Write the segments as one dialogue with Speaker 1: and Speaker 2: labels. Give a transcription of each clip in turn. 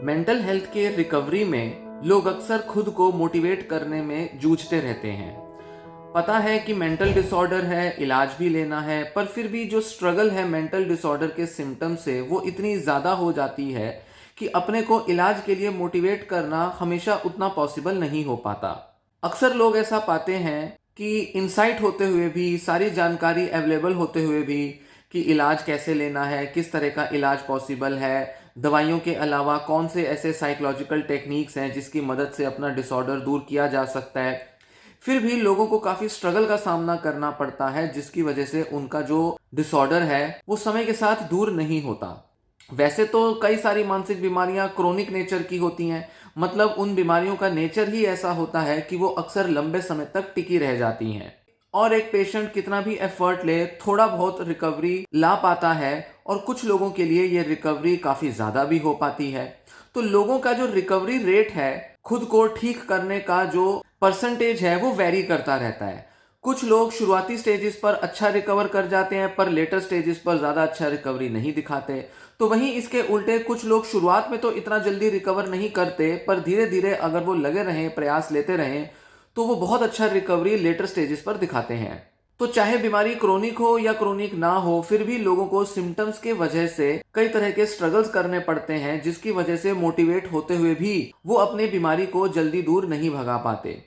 Speaker 1: Mental health के recovery में लोग अक्सर खुद को मोटिवेट करने में जूझते रहते हैं। पता है कि मेंटल डिसऑर्डर है, इलाज भी लेना है, पर फिर भी जो स्ट्रगल है मेंटल डिसऑर्डर के सिम्टम से वो इतनी ज़्यादा हो जाती है कि अपने को इलाज के लिए मोटिवेट करना हमेशा उतना पॉसिबल नहीं हो पाता। अक्सर लोग ऐसा पाते हैं कि इंसाइट होते हुए भी, सारी जानकारी अवेलेबल होते हुए भी कि इलाज कैसे लेना है, किस तरह का इलाज पॉसिबल है, दवाइयों के अलावा कौन से ऐसे साइकोलॉजिकल टेक्निक्स हैं जिसकी मदद से अपना डिसऑर्डर दूर किया जा सकता है, फिर भी लोगों को काफ़ी स्ट्रगल का सामना करना पड़ता है जिसकी वजह से उनका जो डिसऑर्डर है वो समय के साथ दूर नहीं होता। वैसे तो कई सारी मानसिक बीमारियां क्रोनिक नेचर की होती हैं, मतलब उन बीमारियों का नेचर ही ऐसा होता है कि वो अक्सर लंबे समय तक टिकी रह जाती हैं और एक पेशेंट कितना भी एफर्ट ले थोड़ा बहुत रिकवरी ला पाता है और कुछ लोगों के लिए ये रिकवरी काफ़ी ज़्यादा भी हो पाती है। तो लोगों का जो रिकवरी रेट है, खुद को ठीक करने का जो परसेंटेज है वो वेरी करता रहता है। कुछ लोग शुरुआती स्टेजेस पर अच्छा रिकवर कर जाते हैं पर लेटर स्टेजेस पर ज़्यादा अच्छा रिकवरी नहीं दिखाते। तो वहीं इसके उल्टे कुछ लोग शुरुआत में तो इतना जल्दी रिकवर नहीं करते पर धीरे धीरे अगर वो लगे रहें, प्रयास लेते रहें, तो वो बहुत अच्छा रिकवरी लेटर स्टेजेस पर दिखाते हैं। तो चाहे बीमारी क्रोनिक हो या क्रोनिक ना हो, फिर भी लोगों को सिम्टम्स के वजह से कई तरह के स्ट्रगल्स करने पड़ते हैं जिसकी वजह से मोटिवेट होते हुए भी वो अपनी बीमारी को जल्दी दूर नहीं भगा पाते।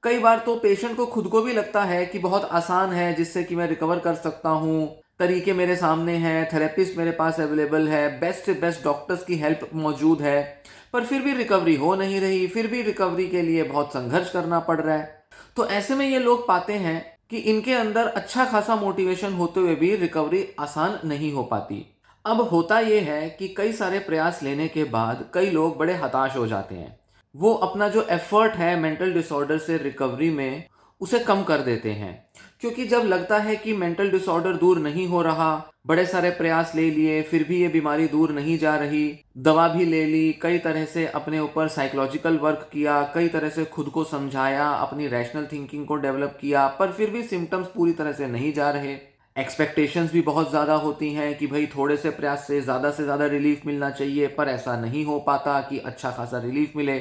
Speaker 1: कई बार तो पेशेंट को खुद को भी लगता है कि बहुत आसान है जिससे कि मैं रिकवर कर सकता हूँ, तरीके मेरे सामने हैं, थेरेपिस्ट मेरे पास अवेलेबल है, बेस्ट से बेस्ट डॉक्टर्स की हेल्प मौजूद है, पर फिर भी रिकवरी हो नहीं रही, फिर भी रिकवरी के लिए बहुत संघर्ष करना पड़ रहा है। तो ऐसे में ये लोग पाते हैं कि इनके अंदर अच्छा खासा मोटिवेशन होते हुए भी रिकवरी आसान नहीं हो पाती। अब होता यह है कि कई सारे प्रयास लेने के बाद कई लोग बड़े हताश हो जाते हैं। वो अपना जो एफर्ट है मेंटल डिसऑर्डर से रिकवरी में उसे कम कर देते हैं, क्योंकि जब लगता है कि मेंटल डिसऑर्डर दूर नहीं हो रहा, बड़े सारे प्रयास ले लिए फिर भी ये बीमारी दूर नहीं जा रही, दवा भी ले ली, कई तरह से अपने ऊपर साइकोलॉजिकल वर्क किया, कई तरह से खुद को समझाया, अपनी रैशनल थिंकिंग को डेवलप किया, पर फिर भी सिम्टम्स पूरी तरह से नहीं जा रहे। एक्सपेक्टेशंस भी बहुत ज़्यादा होती हैं कि भाई थोड़े से प्रयास से ज़्यादा रिलीफ मिलना चाहिए, पर ऐसा नहीं हो पाता कि अच्छा खासा रिलीफ मिले।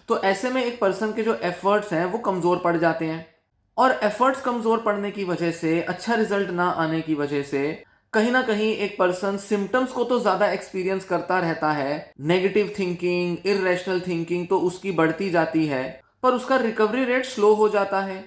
Speaker 1: तो ऐसे में एक पर्सन के जो एफर्ट्स हैं वो कमज़ोर पड़ जाते हैं और एफर्ट्स कमज़ोर पड़ने की वजह से, अच्छा रिजल्ट ना आने की वजह से कहीं ना कहीं एक पर्सन सिम्टम्स को तो ज़्यादा एक्सपीरियंस करता रहता है, नेगेटिव थिंकिंग, इरेशनल थिंकिंग तो उसकी बढ़ती जाती है, पर उसका रिकवरी रेट स्लो हो जाता है।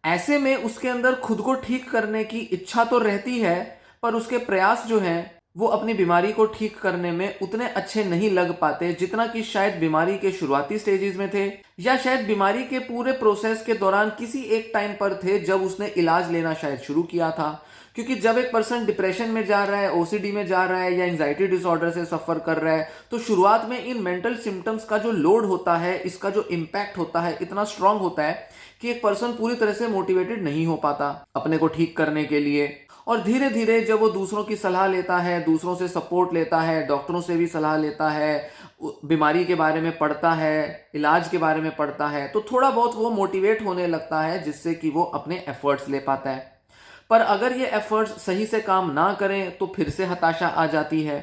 Speaker 1: ऐसे में उसके अंदर खुद को ठीक करने की इच्छा तो रहती है, पर उसके प्रयास जो हैं वो अपनी बीमारी को ठीक करने में उतने अच्छे नहीं लग पाते जितना कि शायद बीमारी के शुरुआती स्टेजेस में थे, या शायद बीमारी के पूरे प्रोसेस के दौरान किसी एक टाइम पर थे जब उसने इलाज लेना शायद शुरू किया था। क्योंकि जब एक पर्सन डिप्रेशन में जा रहा है, ओसीडी में जा रहा है या एंजाइटी डिसऑर्डर से सफर कर रहा है, तो शुरुआत में इन मेंटल सिम्टम्स का जो लोड होता है, इसका जो इम्पैक्ट होता है इतना स्ट्रांग होता है कि एक पर्सन पूरी तरह से मोटिवेटेड नहीं हो पाता अपने को ठीक करने के लिए। और धीरे धीरे जब वो दूसरों की सलाह लेता है, दूसरों से सपोर्ट लेता है, डॉक्टरों से भी सलाह लेता है, बीमारी के बारे में पढ़ता है, इलाज के बारे में पढ़ता है, तो थोड़ा बहुत वो मोटिवेट होने लगता है जिससे कि वो अपने एफर्ट्स ले पाता है। पर अगर ये एफर्ट्स सही से काम ना करें तो फिर से हताशा आ जाती है।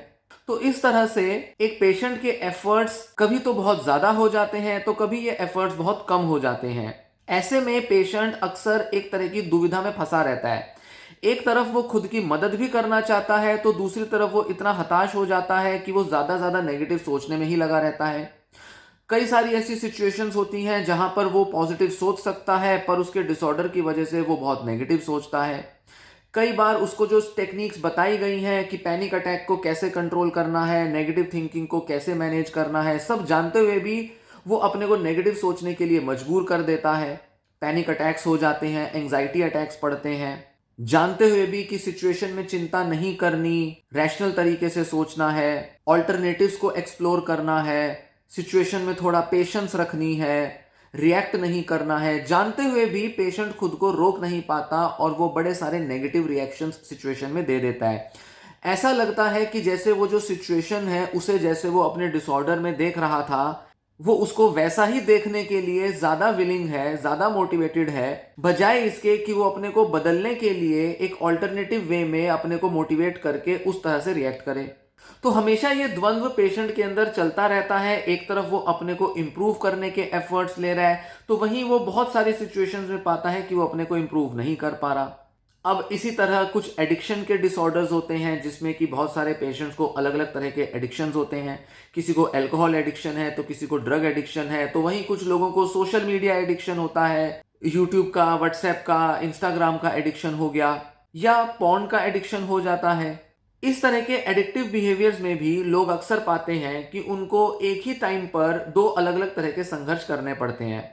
Speaker 1: तो इस तरह से एक पेशेंट के एफर्ट्स कभी तो बहुत ज़्यादा हो जाते हैं तो कभी ये एफर्ट्स बहुत कम हो जाते हैं। ऐसे में पेशेंट अक्सर एक तरह की दुविधा में फंसा रहता है। एक तरफ वो खुद की मदद भी करना चाहता है तो दूसरी तरफ वो इतना हताश हो जाता है कि वो ज़्यादा नेगेटिव सोचने में ही लगा रहता है। कई सारी ऐसी सिचुएशंस होती हैं जहां पर वो पॉजिटिव सोच सकता है पर उसके डिसऑर्डर की वजह से वो बहुत नेगेटिव सोचता है। कई बार उसको जो टेक्निक्स बताई गई हैं कि पैनिक अटैक को कैसे कंट्रोल करना है, नेगेटिव थिंकिंग को कैसे मैनेज करना है, सब जानते हुए भी वो अपने को नेगेटिव सोचने के लिए मजबूर कर देता है। पैनिक अटैक्स हो जाते हैं, एंजाइटी अटैक्स पड़ते हैं, जानते हुए भी कि सिचुएशन में चिंता नहीं करनी, रैशनल तरीके से सोचना है, ऑल्टरनेटिव्स को एक्सप्लोर करना है, सिचुएशन में थोड़ा पेशेंस रखनी है, रिएक्ट नहीं करना है, जानते हुए भी पेशेंट खुद को रोक नहीं पाता और वो बड़े सारे नेगेटिव रिएक्शंस सिचुएशन में दे देता है। ऐसा लगता है कि जैसे वो जो सिचुएशन है उसे जैसे वो अपने डिसऑर्डर में देख रहा था, वो उसको वैसा ही देखने के लिए ज्यादा विलिंग है, ज्यादा मोटिवेटेड है, बजाय इसके कि वो अपने को बदलने के लिए एक ऑल्टरनेटिव वे में अपने को मोटिवेट करके उस तरह से रिएक्ट करे। तो हमेशा ये द्वंद्व पेशेंट के अंदर चलता रहता है। एक तरफ वो अपने को इम्प्रूव करने के एफर्ट्स ले रहा है, तो वहीं वो बहुत सारी सिचुएशंस में पाता है कि वो अपने को इम्प्रूव नहीं कर पा रहा। अब इसी तरह कुछ एडिक्शन के डिसऑर्डर्स होते हैं, जिसमें कि बहुत सारे पेशेंट्स को अलग अलग तरह के एडिक्शंस होते हैं। किसी को अल्कोहल एडिक्शन है, तो किसी को ड्रग एडिक्शन है, तो वहीं कुछ लोगों को सोशल मीडिया एडिक्शन होता है, यूट्यूब का, व्हाट्सएप का, इंस्टाग्राम का एडिक्शन हो गया, या पॉर्न का एडिक्शन हो जाता है। इस तरह के एडिक्टिव बिहेवियर्स में भी लोग अक्सर पाते हैं कि उनको एक ही टाइम पर दो अलग अलग तरह के संघर्ष करने पड़ते हैं।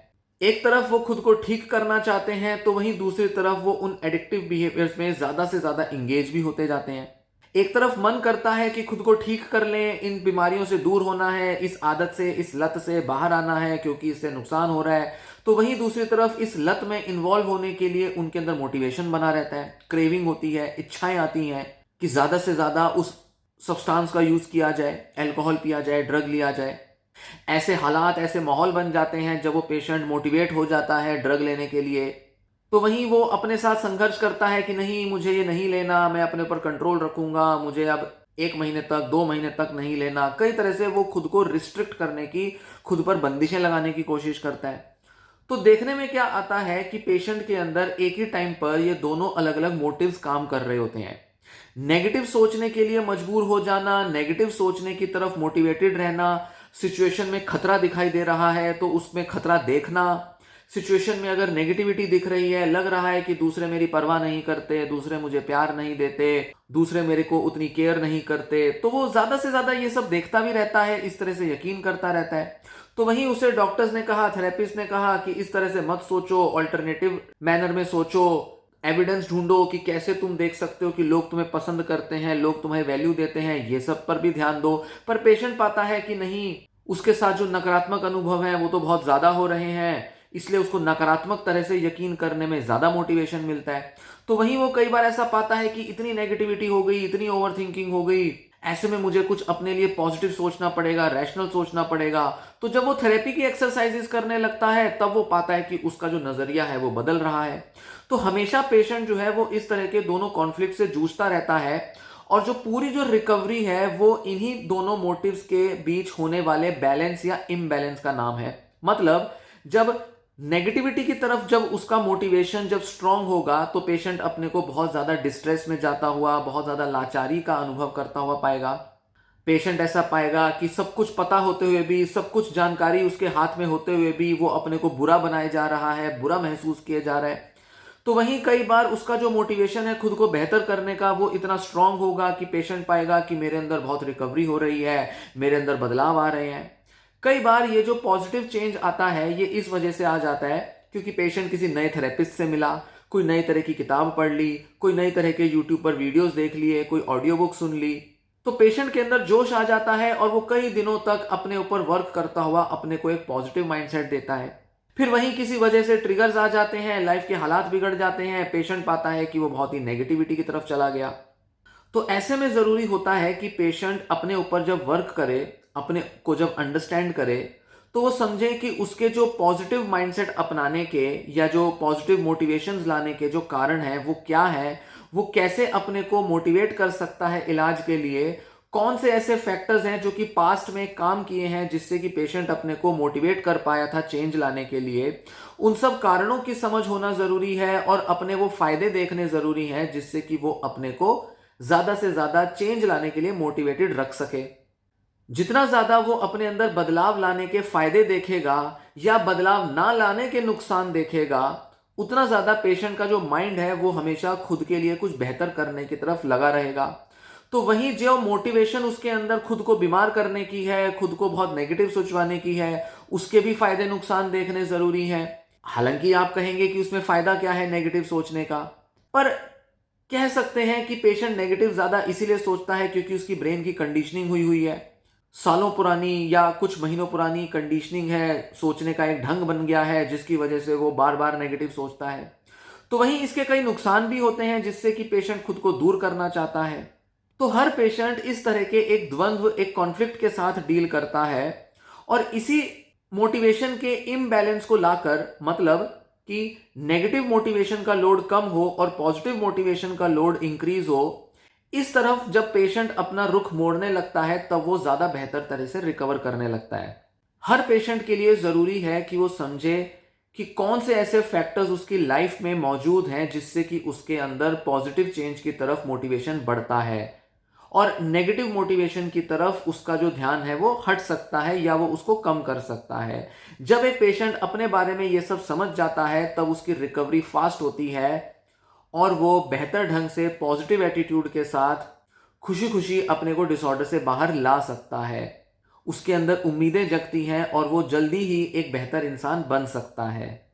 Speaker 1: एक तरफ वो खुद को ठीक करना चाहते हैं, तो वहीं दूसरी तरफ वो उन एडिक्टिव बिहेवियर्स में ज्यादा से ज्यादा इंगेज भी होते जाते हैं। एक तरफ मन करता है कि खुद को ठीक कर लें, इन बीमारियों से दूर होना है, इस आदत से, इस लत से बाहर आना है क्योंकि इससे नुकसान हो रहा है, तो वहीं दूसरी तरफ इस लत में इन्वॉल्व होने के लिए उनके अंदर मोटिवेशन बना रहता है, क्रेविंग होती है, इच्छाएं आती हैं कि ज्यादा से ज्यादा उस सब्सटेंस का यूज किया जाए, अल्कोहल पिया जाए, ड्रग लिया जाए। ऐसे हालात, ऐसे माहौल बन जाते हैं जब वो पेशेंट मोटिवेट हो जाता है ड्रग लेने के लिए, तो वहीं वो अपने साथ संघर्ष करता है कि नहीं, मुझे ये नहीं लेना, मैं अपने ऊपर कंट्रोल रखूंगा, मुझे अब 1 महीने तक, 2 महीने तक नहीं लेना। कई तरह से वो खुद को रिस्ट्रिक्ट करने की, खुद पर बंदिशें लगाने की कोशिश करता है। तो देखने में क्या आता है कि पेशेंट के अंदर एक ही टाइम पर ये दोनों अलग अलग मोटिव्स काम कर रहे होते हैं। नेगेटिव सोचने के लिए मजबूर हो जाना, नेगेटिव सोचने की तरफ मोटिवेटेड रहना, सिचुएशन में खतरा दिखाई दे रहा है तो उसमें खतरा देखना, सिचुएशन में अगर नेगेटिविटी दिख रही है, लग रहा है कि दूसरे मेरी परवाह नहीं करते, दूसरे मुझे प्यार नहीं देते, दूसरे मेरे को उतनी केयर नहीं करते, तो वो ज्यादा से ज्यादा ये सब देखता भी रहता है, इस तरह से यकीन करता रहता है। तो वहीं उसे डॉक्टर्स ने कहा, थेरेपिस्ट ने कहा कि इस तरह से मत सोचो, ऑल्टरनेटिव मैनर में सोचो, एविडेंस ढूंढो कि कैसे तुम देख सकते हो कि लोग तुम्हें पसंद करते हैं, लोग तुम्हें वैल्यू देते हैं, ये सब पर भी ध्यान दो। पर पेशेंट पाता है कि नहीं, उसके साथ जो नकारात्मक अनुभव है वो तो बहुत ज्यादा हो रहे हैं, इसलिए उसको नकारात्मक तरह से यकीन करने में ज्यादा मोटिवेशन मिलता है। तो वहीं वो कई बार ऐसा पाता है कि इतनी नेगेटिविटी हो गई, इतनी ओवर थिंकिंग हो गई, ऐसे में मुझे कुछ अपने लिए पॉजिटिव सोचना पड़ेगा, रैशनल सोचना पड़ेगा। तो जब वो थेरेपी की एक्सरसाइजेस करने लगता है, तब वो पाता है कि उसका जो नजरिया है वो बदल रहा है। तो हमेशा पेशेंट जो है वो इस तरह के दोनों कॉन्फ्लिक्ट से जूझता रहता है, और जो पूरी जो रिकवरी है वो इन्हीं दोनों मोटिव्स के बीच होने वाले बैलेंस या इम्बैलेंस का नाम है। मतलब जब नेगेटिविटी की तरफ जब उसका मोटिवेशन जब स्ट्रांग होगा, तो पेशेंट अपने को बहुत ज्यादा डिस्ट्रेस में जाता हुआ, बहुत ज्यादा लाचारी का अनुभव करता हुआ पाएगा। पेशेंट ऐसा पाएगा कि सब कुछ पता होते हुए भी, सब कुछ जानकारी उसके हाथ में होते हुए भी वो अपने को बुरा बनाया जा रहा है, बुरा महसूस किया जा रहा है। तो वहीं कई बार उसका जो मोटिवेशन है खुद को बेहतर करने का, वो इतना स्ट्रांग होगा कि पेशेंट पाएगा कि मेरे अंदर बहुत रिकवरी हो रही है, मेरे अंदर बदलाव आ रहे हैं। कई बार ये जो पॉजिटिव चेंज आता है ये इस वजह से आ जाता है क्योंकि पेशेंट किसी नए थेरेपिस्ट से मिला, कोई नई तरह की किताब पढ़ ली, कोई नई तरह के यूट्यूब पर वीडियोस देख लिए, कोई ऑडियो बुक सुन ली, तो पेशेंट के अंदर जोश आ जाता है और वो कई दिनों तक अपने ऊपर वर्क करता हुआ अपने को एक पॉजिटिव माइंडसेट देता है। फिर वहीं किसी वजह से ट्रिगर्स आ जाते हैं, लाइफ के हालात बिगड़ जाते हैं, पेशेंट पाता है कि वो बहुत ही नेगेटिविटी की तरफ चला गया। तो ऐसे में जरूरी होता है कि पेशेंट अपने ऊपर जब वर्क करे, अपने को जब अंडरस्टैंड करे, तो वो समझे कि उसके जो पॉजिटिव माइंडसेट अपनाने के या जो पॉजिटिव मोटिवेशंस लाने के जो कारण है वो क्या है, वो कैसे अपने को मोटिवेट कर सकता है इलाज के लिए, कौन से ऐसे फैक्टर्स हैं जो कि पास्ट में काम किए हैं जिससे कि पेशेंट अपने को मोटिवेट कर पाया था चेंज लाने के लिए। उन सब कारणों की समझ होना जरूरी है और अपने वो फायदे देखने जरूरी हैं जिससे कि वो अपने को ज्यादा से ज्यादा चेंज लाने के लिए मोटिवेटेड रख सके। जितना ज्यादा वो अपने अंदर बदलाव लाने के फायदे देखेगा या बदलाव ना लाने के नुकसान देखेगा, उतना ज्यादा पेशेंट का जो माइंड है वो हमेशा खुद के लिए कुछ बेहतर करने की तरफ लगा रहेगा। तो वहीं जो मोटिवेशन उसके अंदर खुद को बीमार करने की है, खुद को बहुत नेगेटिव सोचवाने की है, उसके भी फायदे नुकसान देखने जरूरी हैं। हालांकि आप कहेंगे कि उसमें फायदा क्या है नेगेटिव सोचने का, पर कह सकते हैं कि पेशेंट नेगेटिव ज्यादा इसीलिए सोचता है क्योंकि उसकी ब्रेन की कंडीशनिंग हुई हुई है, सालों पुरानी या कुछ महीनों पुरानी कंडीशनिंग है, सोचने का एक ढंग बन गया है जिसकी वजह से वो बार बार नेगेटिव सोचता है। तो वहीं इसके कई नुकसान भी होते हैं जिससे कि पेशेंट खुद को दूर करना चाहता है। तो हर पेशेंट इस तरह के एक द्वंद्व, एक कॉन्फ्लिक्ट के साथ डील करता है, और इसी मोटिवेशन के इम्बैलेंस को लाकर, मतलब कि नेगेटिव मोटिवेशन का लोड कम हो और पॉजिटिव मोटिवेशन का लोड इंक्रीज हो, इस तरफ जब पेशेंट अपना रुख मोड़ने लगता है तब वो ज़्यादा बेहतर तरह से रिकवर करने लगता है। हर पेशेंट के लिए ज़रूरी है कि वो समझे कि कौन से ऐसे फैक्टर्स उसकी लाइफ में मौजूद हैं जिससे कि उसके अंदर पॉजिटिव चेंज की तरफ मोटिवेशन बढ़ता है और नेगेटिव मोटिवेशन की तरफ उसका जो ध्यान है वो हट सकता है या वो उसको कम कर सकता है। जब एक पेशेंट अपने बारे में ये सब समझ जाता है तब उसकी रिकवरी फास्ट होती है और वो बेहतर ढंग से पॉजिटिव एटीट्यूड के साथ खुशी खुशी अपने को डिसऑर्डर से बाहर ला सकता है। उसके अंदर उम्मीदें जगती हैं और वो जल्दी ही एक बेहतर इंसान बन सकता है।